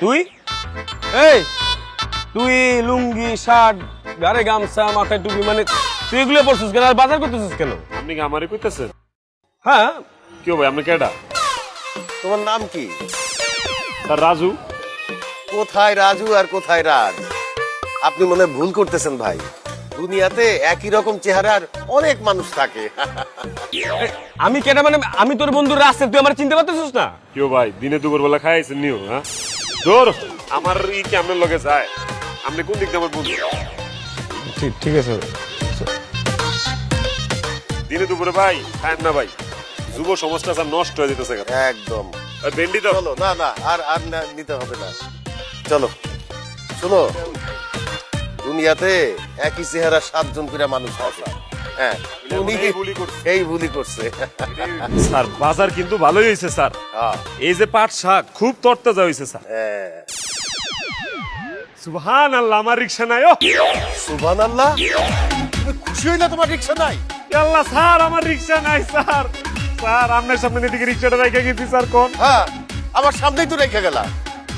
তুই এই তুই লুঙ্গি শার্ট গাড়ে গামছা মাথায় টুপি মানে তুই এগুলো পরছিস কেন আর বাজার করতেছিস কেন? আপনি কি আমারই কইতেছেন? হ্যাঁ কেউ ভাই আপনি কেডা? তোমার নাম কি? স্যার রাজু। কোথায় রাজু আর কোথায় রাজ? আপনি মনে হয় ভুল করতেছেন ভাই। দুনিয়াতে একই রকম চেহারার অনেক মানুষ থাকে। আমি কেটা মানে আমি তোর বন্ধু রাস্তা তুই আমার চিনতে পারতেছিস না? কেউ ভাই দিনে দুপুর বেলা খাইছেন নিও হ্যাঁ? ধর আমার ই কি আপনার লগে যায়? আপনি কোন দিক দিয়ে আমার বন্ধু? ঠিক আছে দিনে দুপুরে ভাই খায়েন না ভাই, যুব সমাজটা স্যার নষ্ট হয়ে যেতেছে। একদম। ভেন্ডি তো চলো, না না আর আর নিতে হবে না, চলো। শোনো, দুনিয়াতে একই চেহারা 7 জন করে মানুষ আছে। হ্যাঁ, উনি এই ভুলই করছে। স্যার বাজার কিন্তু ভালোই হয়েছে স্যার। হ্যাঁ, এই যে পাট শাক খুব তরতাজা হয়েছে স্যার। হ্যাঁ। সুবহানাল্লাহ, আমার রিকশা নাই। ও সুবহানাল্লাহ, তুমি খুশি হইলা তোমার রিকশা নাই? আল্লাহ স্যার, আমার রিকশা নাই স্যার। স্যার আপনার সামনে দিকে রিকশাটা রেখে গেছি স্যার। কোন? হ্যাঁ, আমার সামনেই তো রেখে গেলা।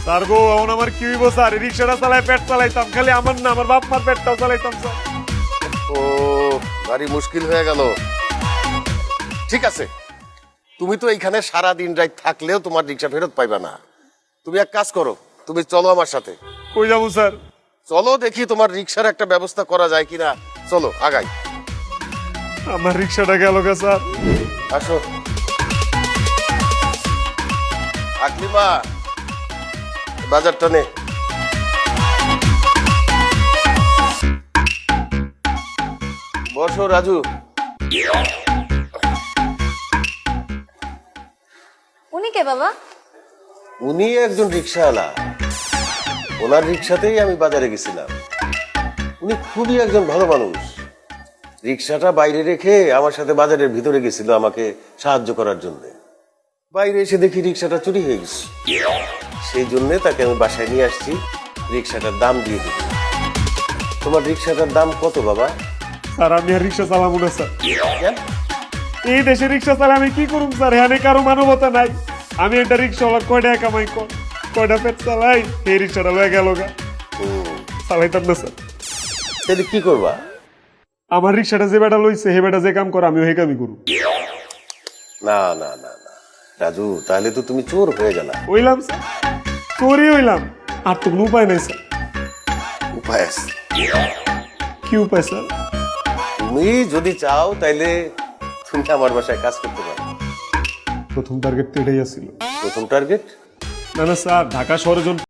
স্যার গো এখন আমার কি হইব স্যার? রিকশাটা চালাই পেট চালাইতাম, খালি আমার না আমার বাপ মার পেটটাও চালাইতাম স্যার। ও, ভারী মুশকিল হয়ে গেল। ঠিক আছে, তুমি তো এইখানে সারা দিন রাত থাকলেও তোমার রিকশা ফেরত পাইবা না। তুমি এক কাজ করো, তুমি চলো আমার সাথে। কই যাবো স্যার? চলো দেখি তোমার রিকশার একটা ব্যবস্থা করা যায় কিনা। চলো আগাই। আমার রিকশাটা গেল গা স্যার। আসো আকলিমা, বাজারটা নে। বসো রাজু। উনি কে বাবা? উনি একজন রিক্সাওয়ালা। ওনার রিক্সাতেই আমি বাজারে গেছিলাম। উনি খুবই একজন ভালো মানুষ। রিক্সাটা বাইরে রেখে আমার সাথে বাজারের ভিতরে গেছিল আমাকে সাহায্য করার জন্য। বাইরে এসে দেখি রিক্সাটা চুরি হয়ে গেছে। সেই জন্যে তাকে আমি বাসায় নিয়ে আসছি, রিক্সাটার দাম দিয়ে দিই। তোমার রিক্সাটার দাম কত বাবা? স্যার আমি আর রিকশা চালাবো না স্যার। কেন? এই দেশে রিকশা চালা আমি কি করুম স্যার? এখানে কারো মানবতা নাই। আমি একটা রিক্সাওয়ালা কয়টা কামাই কর, কয়টা পেট চালাই, এই রিক্সাটা লয়ে গেল গা। চালাইতাম না স্যার। তাহলে কি করবা? আমার রিক্সাটা যে বেটা লইছে হে বেটা যে কাম করে আমিও হে কামই করু। না না না না রাজু, তাহলে তো তুমি চোর হয়ে গেলা। হইলাম স্যার, চোরই হইলাম। আর তো কোনো উপায় নাই স্যার। উপায় আছে। কি উপায় স্যার? তুমি যদি চাও তাইলে তুমি আমার বাসায় কাজ করতে পারো। প্রথম টার্গেট তো এটাই আসছিল। প্রথম টার্গেট? না না স্যার, ঢাকা শহরে যখন